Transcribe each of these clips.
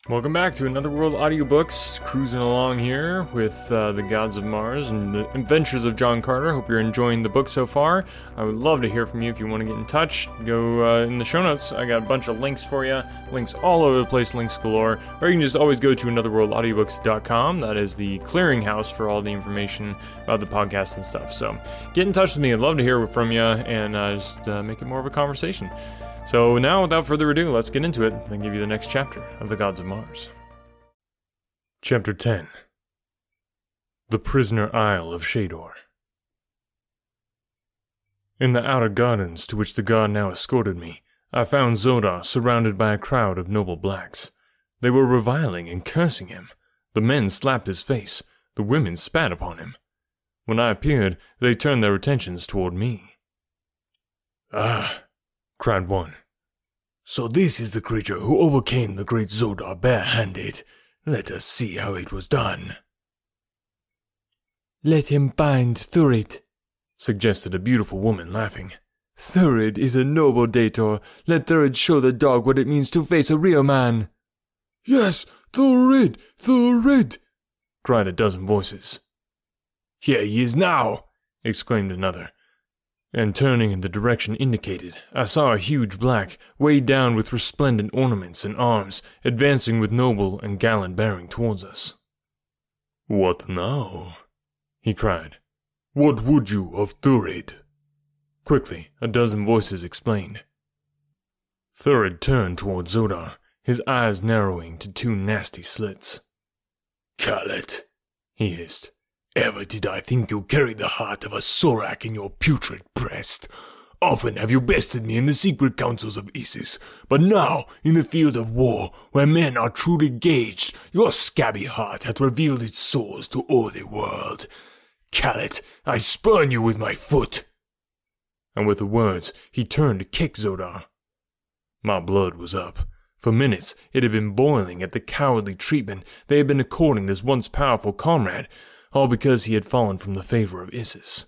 Welcome back to Another World Audiobooks, cruising along here with the Gods of Mars and the Adventures of John Carter. Hope you're enjoying the book so far. I would love to hear from you if you want to get in touch. Go in the show notes. I got a bunch of links for you. Links all over the place, links galore. Or you can just always go to anotherworldaudiobooks.com. That is the clearinghouse for all the information about the podcast and stuff. So get in touch with me. I'd love to hear from you and just make it more of a conversation. So now, without further ado, let's get into it and give you the next chapter of the Gods of Mars. Chapter 10. The Prisoner Isle of Shador. In the outer gardens to which the god now escorted me, I found Zodar surrounded by a crowd of noble blacks. They were reviling and cursing him. The men slapped his face. The women spat upon him. When I appeared, they turned their attentions toward me. "Ah," cried one. "So this is the creature who overcame the great Zodar bare-handed. Let us see how it was done." "Let him bind Thurid," suggested a beautiful woman, laughing. "Thurid is a noble Dator. Let Thurid show the dog what it means to face a real man." "Yes, Thurid, Thurid," cried a dozen voices. "Here he is now," exclaimed another. And turning in the direction indicated, I saw a huge black, weighed down with resplendent ornaments and arms, advancing with noble and gallant bearing towards us. "What now?" he cried. "What would you of Thurid?" Quickly, a dozen voices explained. Thurid turned toward Zodar, his eyes narrowing to two nasty slits. "Kallet," he hissed. "Ever did I think you carried the heart of a Sorak in your putrid breast? Often have you bested me in the secret councils of Isis, but now, in the field of war, where men are truly gauged, your scabby heart hath revealed its sores to all the world. Kallet, I spurn you with my foot." And with the words, he turned to kick Zodar. My blood was up. For minutes, it had been boiling at the cowardly treatment they had been according this once powerful comrade, all because he had fallen from the favor of Isis.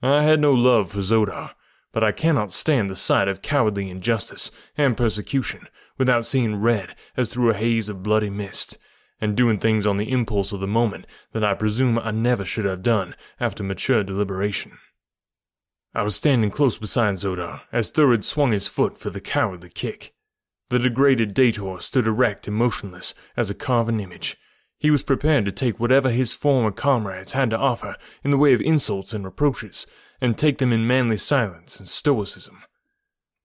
I had no love for Zodar, but I cannot stand the sight of cowardly injustice and persecution without seeing red as through a haze of bloody mist, and doing things on the impulse of the moment that I presume I never should have done after mature deliberation. I was standing close beside Zodar as Thurid swung his foot for the cowardly kick. The degraded Dator stood erect and motionless as a carven image. He was prepared to take whatever his former comrades had to offer in the way of insults and reproaches, and take them in manly silence and stoicism.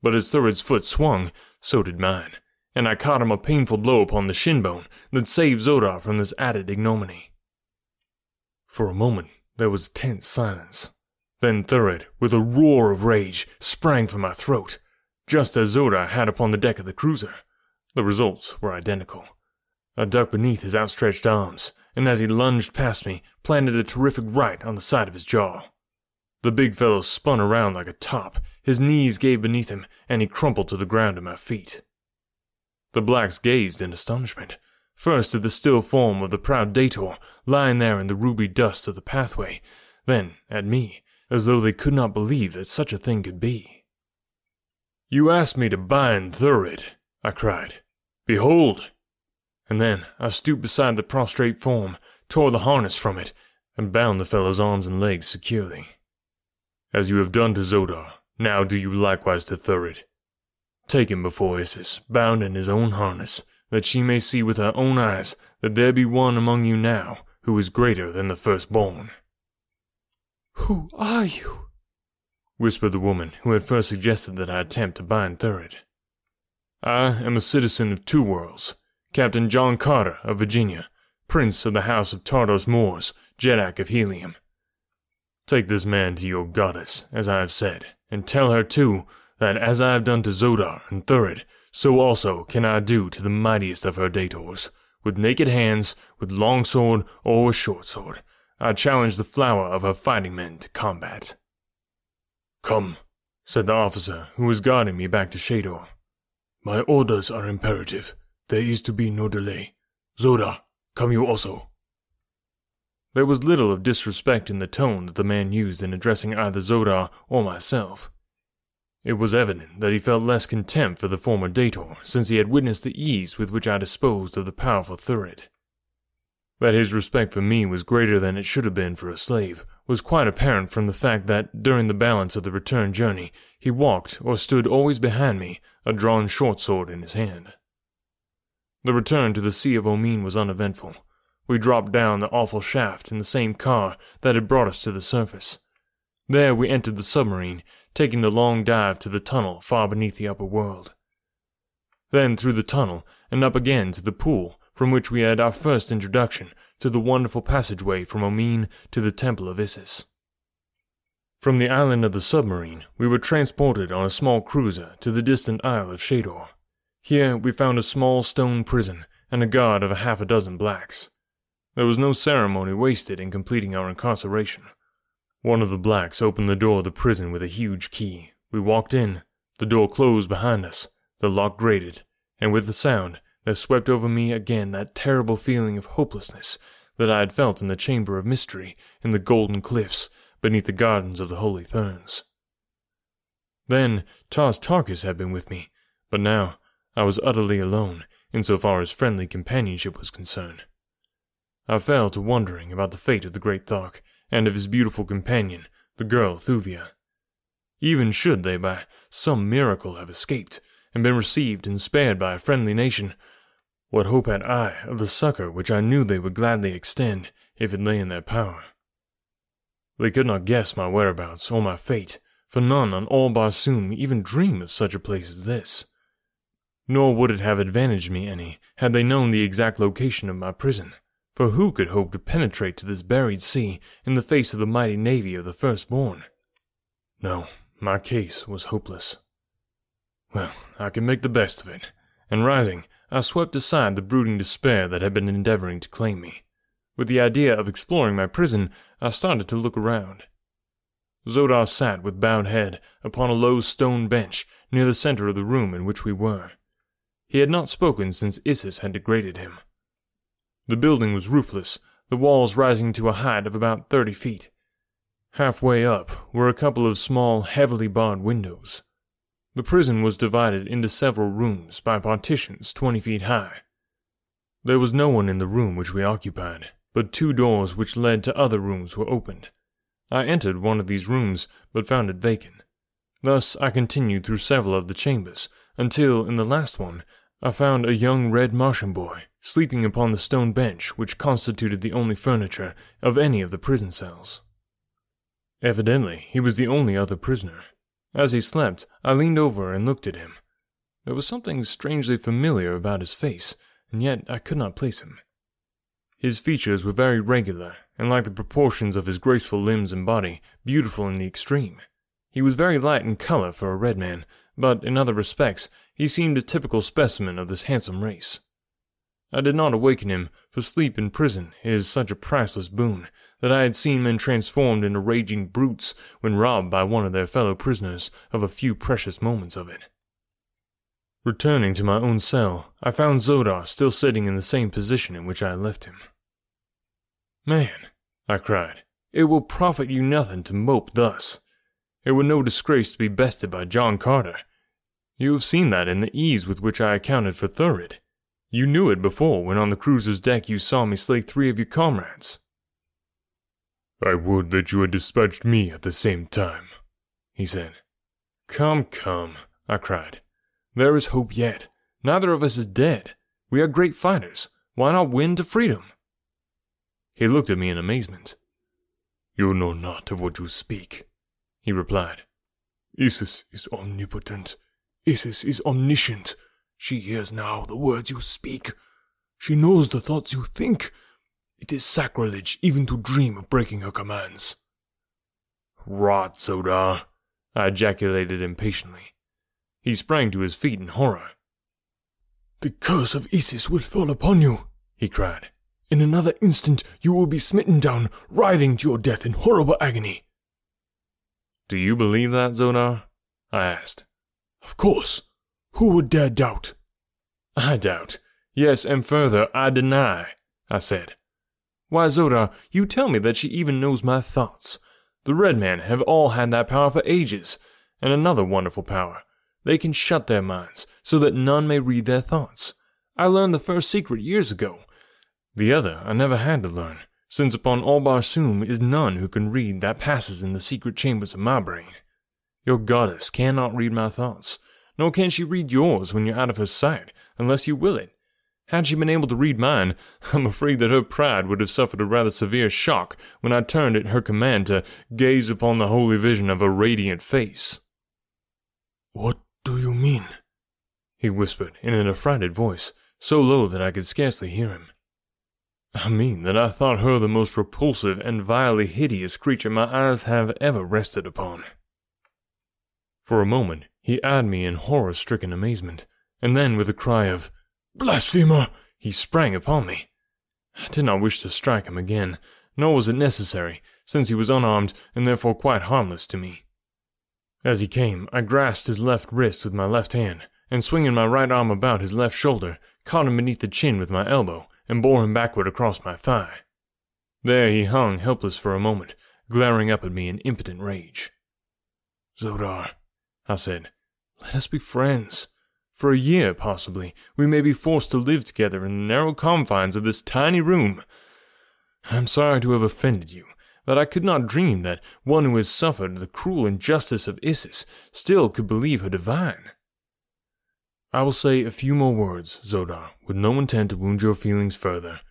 But as Thurid's foot swung, so did mine, and I caught him a painful blow upon the shin bone that saved Zodar from this added ignominy. For a moment there was tense silence. Then Thurid, with a roar of rage, sprang for my throat, just as Zodar had upon the deck of the cruiser. The results were identical. I ducked beneath his outstretched arms, and as he lunged past me, planted a terrific right on the side of his jaw. The big fellow spun around like a top, his knees gave beneath him, and he crumpled to the ground at my feet. The blacks gazed in astonishment, first at the still form of the proud Dator, lying there in the ruby dust of the pathway, then at me, as though they could not believe that such a thing could be. "You asked me to bind Thurid," I cried. "Behold!" And then I stooped beside the prostrate form, tore the harness from it, and bound the fellow's arms and legs securely. "As you have done to Zodar, now do you likewise to Thurid. Take him before Isis, bound in his own harness, that she may see with her own eyes that there be one among you now who is greater than the firstborn." "Who are you?" whispered the woman who had first suggested that I attempt to bind Thurid. "I am a citizen of two worlds, Captain John Carter of Virginia, Prince of the House of Tardos Moors, Jeddak of Helium. Take this man to your goddess, as I have said, and tell her, too, that as I have done to Zodar and Thurid, so also can I do to the mightiest of her Dators. With naked hands, with long sword, or with short sword, I challenge the flower of her fighting men to combat." "Come," said the officer who was guarding me back to Shador. "My orders are imperative. There is to be no delay. Zodar, come you also." There was little of disrespect in the tone that the man used in addressing either Zodar or myself. It was evident that he felt less contempt for the former Dator since he had witnessed the ease with which I disposed of the powerful Thurid. That his respect for me was greater than it should have been for a slave was quite apparent from the fact that, during the balance of the return journey, he walked or stood always behind me, a drawn short sword in his hand. The return to the Sea of Omin was uneventful. We dropped down the awful shaft in the same car that had brought us to the surface. There we entered the submarine, taking the long dive to the tunnel far beneath the upper world. Then through the tunnel and up again to the pool from which we had our first introduction to the wonderful passageway from Omin to the Temple of Isis. From the island of the submarine, we were transported on a small cruiser to the distant isle of Shador. Here we found a small stone prison and a guard of a half a dozen blacks. There was no ceremony wasted in completing our incarceration. One of the blacks opened the door of the prison with a huge key. We walked in, the door closed behind us, the lock grated, and with the sound, there swept over me again that terrible feeling of hopelessness that I had felt in the Chamber of Mystery in the Golden Cliffs beneath the Gardens of the Holy Ferns. Then Tars Tarkus had been with me, but now I was utterly alone insofar as friendly companionship was concerned. I fell to wondering about the fate of the great Thark and of his beautiful companion, the girl Thuvia. Even should they by some miracle have escaped and been received and spared by a friendly nation, what hope had I of the succor which I knew they would gladly extend if it lay in their power? They could not guess my whereabouts or my fate, for none on all Barsoom even dreamed of such a place as this. Nor would it have advantaged me any had they known the exact location of my prison, for who could hope to penetrate to this buried sea in the face of the mighty navy of the Firstborn? No, my case was hopeless. Well, I can make the best of it, and rising, I swept aside the brooding despair that had been endeavoring to claim me. With the idea of exploring my prison, I started to look around. Zodar sat with bowed head upon a low stone bench near the center of the room in which we were. He had not spoken since Isis had degraded him. The building was roofless, the walls rising to a height of about 30 feet. Halfway up were a couple of small, heavily barred windows. The prison was divided into several rooms by partitions 20 feet high. There was no one in the room which we occupied, but 2 doors which led to other rooms were opened. I entered one of these rooms, but found it vacant. Thus I continued through several of the chambers, until, in the last one, I found a young red Martian boy sleeping upon the stone bench which constituted the only furniture of any of the prison cells. Evidently, he was the only other prisoner. As he slept, I leaned over and looked at him. There was something strangely familiar about his face, and yet I could not place him. His features were very regular, and like the proportions of his graceful limbs and body, beautiful in the extreme. He was very light in color for a red man, but in other respects he seemed a typical specimen of this handsome race. I did not awaken him, for sleep in prison is such a priceless boon that I had seen men transformed into raging brutes when robbed by one of their fellow prisoners of a few precious moments of it. Returning to my own cell, I found Zodar still sitting in the same position in which I had left him. "Man," I cried, "it will profit you nothing to mope thus. It were no disgrace to be bested by John Carter. You have seen that in the ease with which I accounted for Thurid. You knew it before when on the cruiser's deck you saw me slay 3 of your comrades." "I would that you had dispatched me at the same time," he said. Come, I cried. "There is hope yet. Neither of us is dead. We are great fighters. Why not win to freedom?" He looked at me in amazement. "You know not of what you speak," he replied. "Isis is omnipotent. Isis is omniscient. She hears now the words you speak. She knows the thoughts you think. It is sacrilege even to dream of breaking her commands." "Rot, Zodar," I ejaculated impatiently. He sprang to his feet in horror. "The curse of Isis will fall upon you," he cried. "In another instant you will be smitten down, writhing to your death in horrible agony." "Do you believe that, Zodar?" I asked. "Of course. Who would dare doubt?" "I doubt. Yes, and further, I deny," I said. "Why, Zodar, you tell me that she even knows my thoughts. The red men have all had that power for ages, and another wonderful power. They can shut their minds, so that none may read their thoughts. I learned the first secret years ago. The other I never had to learn, since upon all Barsoom is none who can read that passes in the secret chambers of my brain. Your goddess cannot read my thoughts, nor can she read yours when you're out of her sight, unless you will it. Had she been able to read mine, I'm afraid that her pride would have suffered a rather severe shock when I turned at her command to gaze upon the holy vision of a radiant face. "What do you mean?" he whispered in an affrighted voice, so low that I could scarcely hear him. "I mean that I thought her the most repulsive and vilely hideous creature my eyes have ever rested upon." For a moment he eyed me in horror-stricken amazement, and then with a cry of "Blasphemer!" he sprang upon me. I did not wish to strike him again, nor was it necessary, since he was unarmed and therefore quite harmless to me. As he came, I grasped his left wrist with my left hand, and swinging my right arm about his left shoulder, caught him beneath the chin with my elbow, and bore him backward across my thigh. There he hung helpless for a moment, glaring up at me in impotent rage. "Zodar," I said, "let us be friends. For a year, possibly, we may be forced to live together in the narrow confines of this tiny room. I am sorry to have offended you, but I could not dream that one who has suffered the cruel injustice of Isis still could believe her divine. I will say a few more words, Zodar, with no intent to wound your feelings further,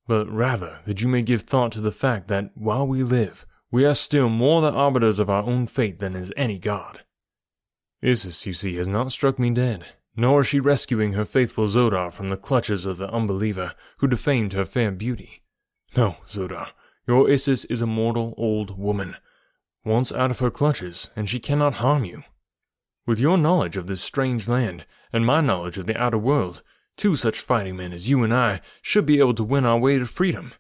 but rather that you may give thought to the fact that while we live, we are still more the arbiters of our own fate than is any god. Isis, you see, has not struck me dead, nor is she rescuing her faithful Zodar from the clutches of the unbeliever who defamed her fair beauty. No, Zodar, your Isis is a mortal old woman, once out of her clutches, and she cannot harm you. With your knowledge of this strange land, and my knowledge of the outer world, two such fighting men as you and I should be able to win our way to freedom.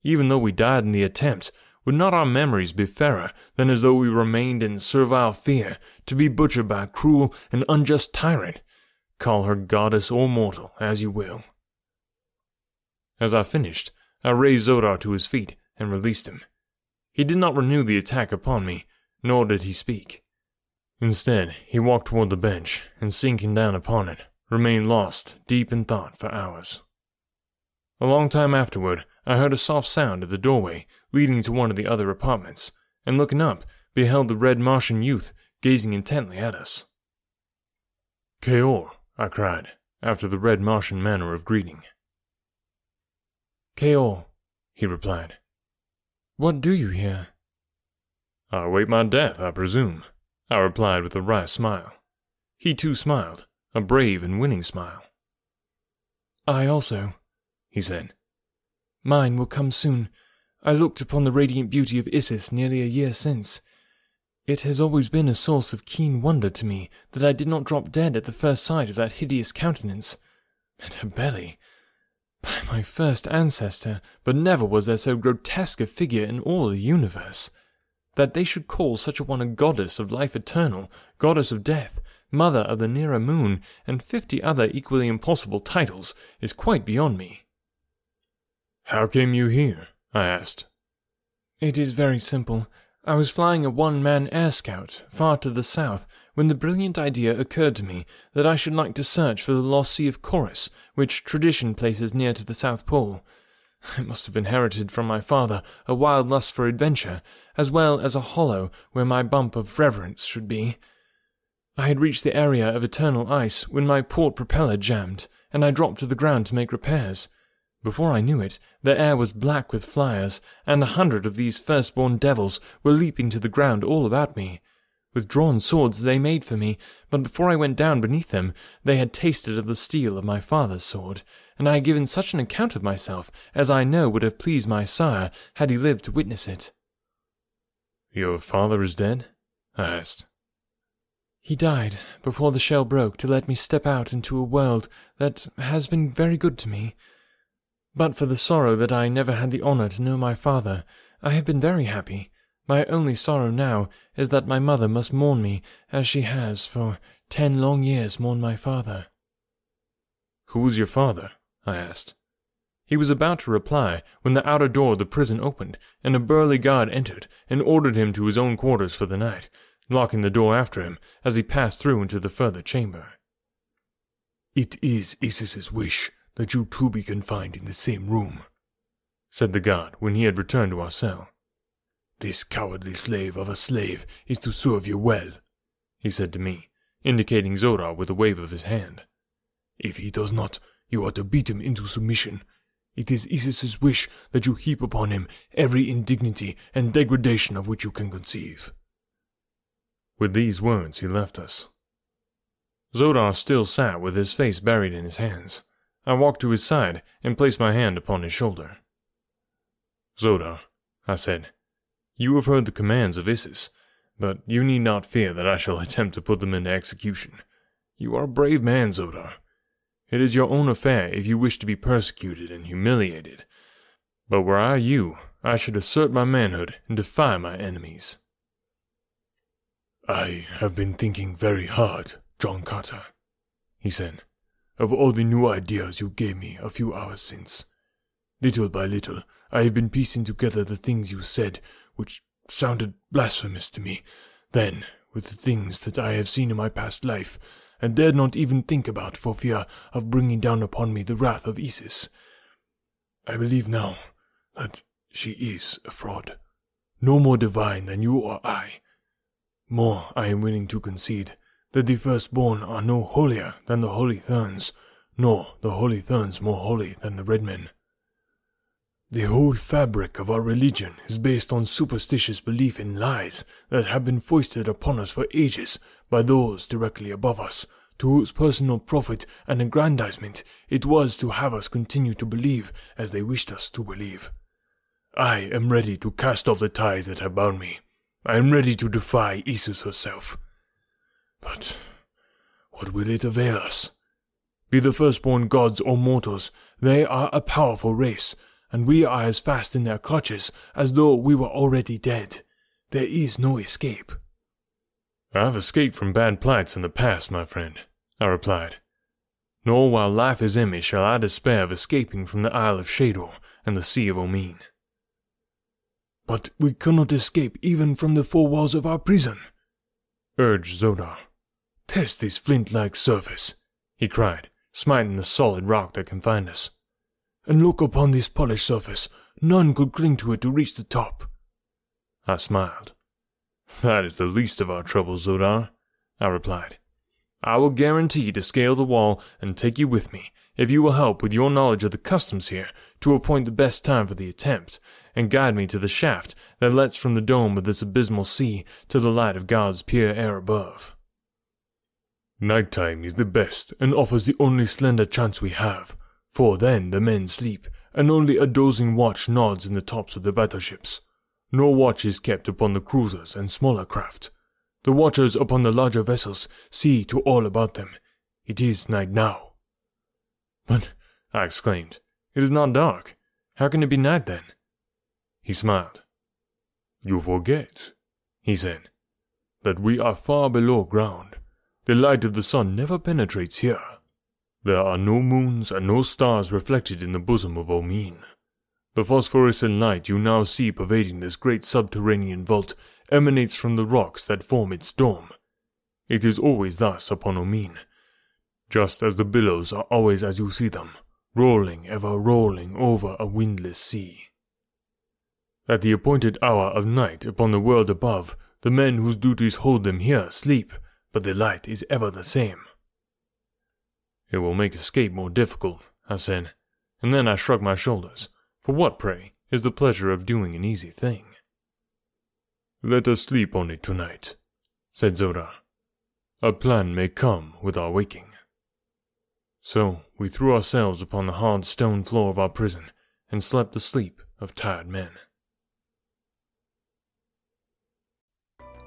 Even though we died in the attempt, would not our memories be fairer than as though we remained in servile fear, to be butchered by a cruel and unjust tyrant? Call her goddess or mortal, as you will. As I finished, I raised Zodar to his feet and released him. He did not renew the attack upon me, nor did he speak. Instead, he walked toward the bench, and sinking down upon it, remained lost deep in thought for hours. A long time afterward, I heard a soft sound at the doorway leading to one of the other apartments, and looking up, beheld the red Martian youth gazing intently at us. "Kaor," I cried, after the red Martian manner of greeting. "Kaor," he replied. "What do you here?" "I await my death, I presume," I replied with a wry smile. He too smiled, a brave and winning smile. "I also," he said. "Mine will come soon. I looked upon the radiant beauty of Isis nearly a year since. It has always been a source of keen wonder to me that I did not drop dead at the first sight of that hideous countenance. And her belly! By my first ancestor, but never was there so grotesque a figure in all the universe. That they should call such a one a goddess of life eternal, goddess of death, mother of the nearer moon, and 50 other equally impossible titles, is quite beyond me." "How came you here?" I asked. "It is very simple. I was flying a one-man air scout far to the south when the brilliant idea occurred to me that I should like to search for the lost Sea of Chorus, which tradition places near to the South Pole. I must have inherited from my father a wild lust for adventure, as well as a hollow where my bump of reverence should be. I had reached the area of eternal ice when my port propeller jammed, and I dropped to the ground to make repairs. Before I knew it, the air was black with flyers, and 100 of these firstborn devils were leaping to the ground all about me. With drawn swords they made for me, but before I went down beneath them, they had tasted of the steel of my father's sword, and I had given such an account of myself as I know would have pleased my sire had he lived to witness it." "Your father is dead?" I asked. "He died before the shell broke to let me step out into a world that has been very good to me. But for the sorrow that I never had the honor to know my father, I have been very happy. My only sorrow now is that my mother must mourn me as she has for 10 long years mourned my father." "Who was your father?" I asked. He was about to reply when the outer door of the prison opened, and a burly guard entered and ordered him to his own quarters for the night, locking the door after him as he passed through into the further chamber. "It is Isis's wish that you two be confined in the same room," said the guard when he had returned to our cell. "This cowardly slave of a slave is to serve you well," he said to me, indicating Shador with a wave of his hand. "If he does not, you are to beat him into submission. It is Isis's wish that you heap upon him every indignity and degradation of which you can conceive." With these words he left us. Shador still sat with his face buried in his hands. I walked to his side and placed my hand upon his shoulder. "Shador," I said, "you have heard the commands of Isis, but you need not fear that I shall attempt to put them into execution. You are a brave man, Shador. It is your own affair if you wish to be persecuted and humiliated. But were I you, I should assert my manhood and defy my enemies." "I have been thinking very hard, John Carter," he said, "of all the new ideas you gave me a few hours since. Little by little, I have been piecing together the things you said, which sounded blasphemous to me, then, with the things that I have seen in my past life, and dared not even think about for fear of bringing down upon me the wrath of Isis. I believe now that she is a fraud, no more divine than you or I. More, I am willing to concede that the firstborn are no holier than the holy Therns, nor the holy Therns more holy than the red men. The whole fabric of our religion is based on superstitious belief in lies that have been foisted upon us for ages by those directly above us, to whose personal profit and aggrandizement it was to have us continue to believe as they wished us to believe. I am ready to cast off the ties that have bound me. I am ready to defy Isis herself. But what will it avail us? Be the firstborn gods or mortals, they are a powerful race, and we are as fast in their clutches as though we were already dead. There is no escape." "I have escaped from bad plights in the past, my friend," I replied. "Nor while life is in me shall I despair of escaping from the Isle of Shador and the Sea of Omin." "But we cannot escape even from the four walls of our prison," urged Shador. "Test this flint-like surface," he cried, smiting the solid rock that confined us. "And look upon this polished surface. None could cling to it to reach the top." I smiled. "That is the least of our troubles, Shador," I replied. "I will guarantee to scale the wall and take you with me, if you will help with your knowledge of the customs here to appoint the best time for the attempt, and guide me to the shaft that lets from the dome of this abysmal sea to the light of God's pure air above." "Nighttime is the best and offers the only slender chance we have, for then the men sleep, and only a dozing watch nods in the tops of the battleships. No watch is kept upon the cruisers and smaller craft. The watchers upon the larger vessels see to all about them. It is night now." "But," I exclaimed, "it is not dark. How can it be night then?" He smiled. "You forget," he said, "that we are far below ground. The light of the sun never penetrates here. There are no moons and no stars reflected in the bosom of Omin. The phosphorescent light you now see pervading this great subterranean vault emanates from the rocks that form its dome. It is always thus upon Omin, just as the billows are always as you see them, rolling, ever rolling over a windless sea. At the appointed hour of night upon the world above, the men whose duties hold them here sleep, but the light is ever the same." "It will make escape more difficult," I said, and then I shrugged my shoulders. For what, pray, is the pleasure of doing an easy thing? "Let us sleep on it tonight," said Shador. "A plan may come with our waking." So we threw ourselves upon the hard stone floor of our prison and slept the sleep of tired men.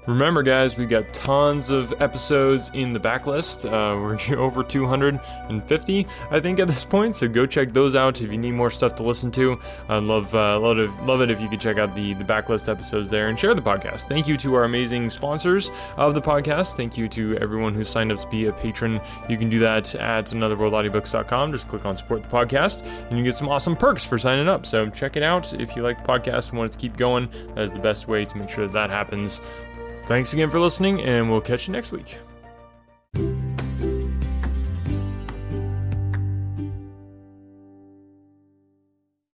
Remember, guys, we've got tons of episodes in the backlist. We're over 250, I think, at this point, so go check those out if you need more stuff to listen to. I'd love it if you could check out the backlist episodes there and share the podcast. Thank you to our amazing sponsors of the podcast. Thank you to everyone who signed up to be a patron. You can do that at anotherworldaudiobooks.com. Just click on support the podcast, and you get some awesome perks for signing up. So check it out if you like the podcast and want it to keep going. That is the best way to make sure that happens. Thanks again for listening, and we'll catch you next week.